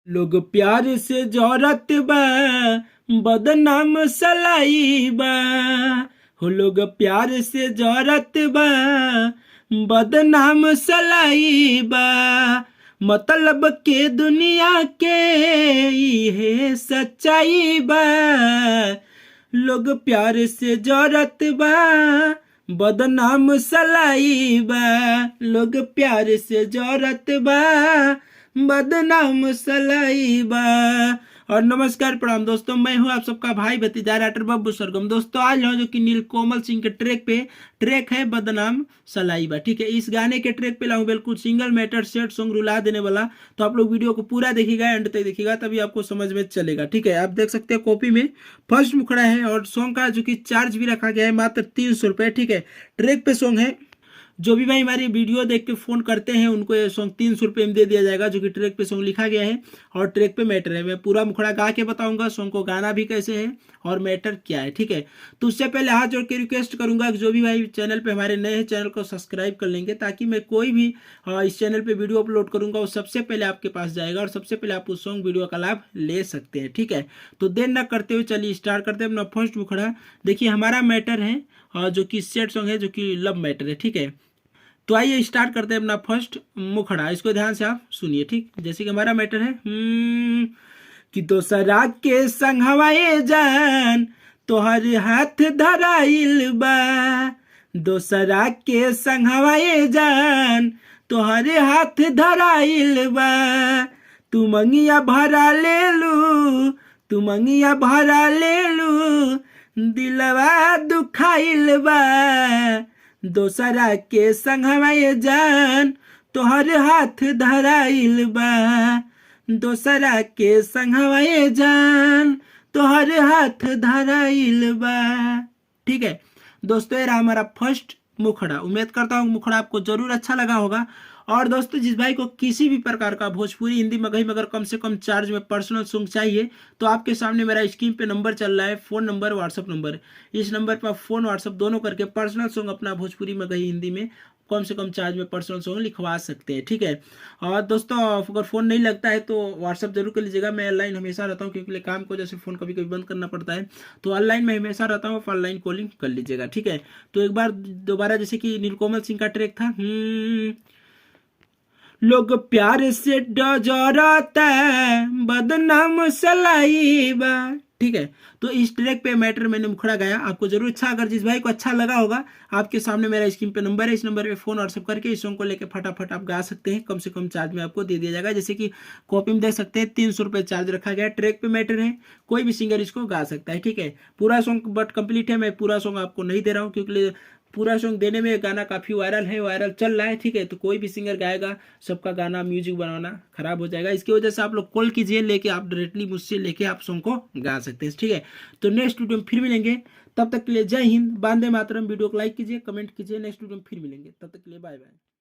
लोग प्यार से जौरत बा, बदनाम सलाई बा। हो लोग प्यार से जौरत बा, बदनाम सलाई बा। मतलब के दुनिया के ये सच्चाई बा। लोग प्यार से जौरत बा, बदनाम सलाई बा। लोग प्यार से जौरत बा, बदनाम सलाई बा। और नमस्कार प्रणाम दोस्तों, मैं हूं आप सबका भाई भतीजा राइटर बब्बू सरगम। दोस्तों आज हम जो कि नीलकोमल सिंह के ट्रैक है बदनाम सलाई बा। ठीक है, इस गाने के ट्रैक पे लाऊं बिल्कुल सिंगल मैटर सेट सॉन्ग रुला देने वाला। तो आप लोग वीडियो को पूरा देखिएगा, एंड तक देखिएगा, तभी आपको समझ में चलेगा। ठीक है, आप देख सकते हैं कॉपी में फर्स्ट मुखड़ा है और सॉन्ग का जो कि चार्ज भी रखा गया है मात्र 300 रुपये। ठीक है, ट्रैक पे सॉन्ग है। जो भी भाई हमारी वीडियो देख के फोन करते हैं उनको ये सॉन्ग 300 रुपये में दे दिया जाएगा, जो कि ट्रैक पे सॉन्ग लिखा गया है और ट्रैक पे मैटर है। मैं पूरा मुखड़ा गा के बताऊंगा सॉन्ग को गाना भी कैसे है और मैटर क्या है। ठीक है, तो उससे पहले हाथ जोड़ के रिक्वेस्ट करूंगा कि जो भी भाई चैनल पे हमारे नए हैं चैनल को सब्सक्राइब कर लेंगे, ताकि मैं कोई भी इस चैनल पे वीडियो अपलोड करूंगा वो सबसे पहले आपके पास जाएगा और सबसे पहले आप उस सॉन्ग वीडियो का लाभ ले सकते हैं। ठीक है, तो देर न करते हुए चलिए स्टार्ट करते हैं अपना फर्स्ट मुखड़ा। देखिए हमारा मैटर है जो कि सेट सॉन्ग है, जो कि लव मैटर है। ठीक है, तो आइए स्टार्ट करते हैं अपना फर्स्ट मुखड़ा। इसको ध्यान से आप सुनिए। ठीक, जैसे कि हमारा मैटर है कि दोसरा के संग हवाए जान तोहर हाथ धराइल बा। दोसरा के संग हवाए जान तोहर हाथ धराइल बा। तू मंगिया भरा ले लू, तू मंगिया भरा ले लू, दिलवा दुखाइल बा। दोसरा के संग हवाए जान तोहर हाथ धराइल बा। दोसरा के संग हवाए जान तोहर हाथ धराइल बा। ठीक है दोस्तों, ये रहा हमारा फर्स्ट मुखड़ा। उम्मीद करता हूँ मुखड़ा आपको जरूर अच्छा लगा होगा। और दोस्तों जिस भाई को किसी भी प्रकार का भोजपुरी हिंदी मगही मगर कम से कम चार्ज में पर्सनल सॉन्ग चाहिए, तो आपके सामने मेरा स्क्रीन पे नंबर चल रहा है, फ़ोन नंबर व्हाट्सअप नंबर। इस नंबर पर आप फ़ोन व्हाट्सअप दोनों करके पर्सनल सॉन्ग अपना भोजपुरी मगही हिंदी में कम से कम चार्ज में पर्सनल सॉन्ग लिखवा सकते हैं। ठीक है, और दोस्तों अगर फ़ोन नहीं लगता है तो व्हाट्सअप जरूर कर लीजिएगा। मैं ऑनलाइन हमेशा रहता हूँ, क्योंकि काम को जैसे फ़ोन कभी कभी बंद करना पड़ता है, तो ऑनलाइन में हमेशा रहता हूँ, ऑनलाइन कॉलिंग कर लीजिएगा। ठीक है, तो एक बार दोबारा जैसे कि नीलकोमल सिंह का ट्रैक था लोग प्यार से डजरता बदनाम सलाई बा। ठीक है, तो इस ट्रैक पे मैटर मैंने मुखड़ा गाया, आपको जरूर अच्छा, अगर जिस भाई को अच्छा लगा होगा, आपके सामने मेरा स्क्रीन पे नंबर है, इस नंबर पे फोन व्हाट्सअप करके इस सॉन्ग को लेकर फटाफट आप गा सकते हैं। कम से कम चार्ज में आपको दे दिया जाएगा। जैसे कि कॉपी में देख सकते हैं 300 रुपये चार्ज रखा गया है। ट्रैक पे मैटर है, कोई भी सिंगर इसको गा सकता है। ठीक है, पूरा सॉन्ग बट कंप्लीट है, मैं पूरा सॉन्ग आपको नहीं दे रहा हूँ, क्योंकि पूरा सॉन्ग देने में गाना काफ़ी वायरल है, वायरल चल रहा है। ठीक है, तो कोई भी सिंगर गाएगा सबका गाना म्यूजिक बनाना खराब हो जाएगा। इसकी वजह से आप लोग कॉल कीजिए, लेके आप डायरेक्टली मुझसे लेके आप सॉन्ग को गा सकते हैं। ठीक है, तो नेक्स्ट वीडियो में फिर मिलेंगे, तब तक के लिए जय हिंद, वंदे मातरम। वीडियो को लाइक कीजिए, कमेंट कीजिए, नेक्स्ट वीडियो में फिर मिलेंगे, तब तक के लिए बाय बाय।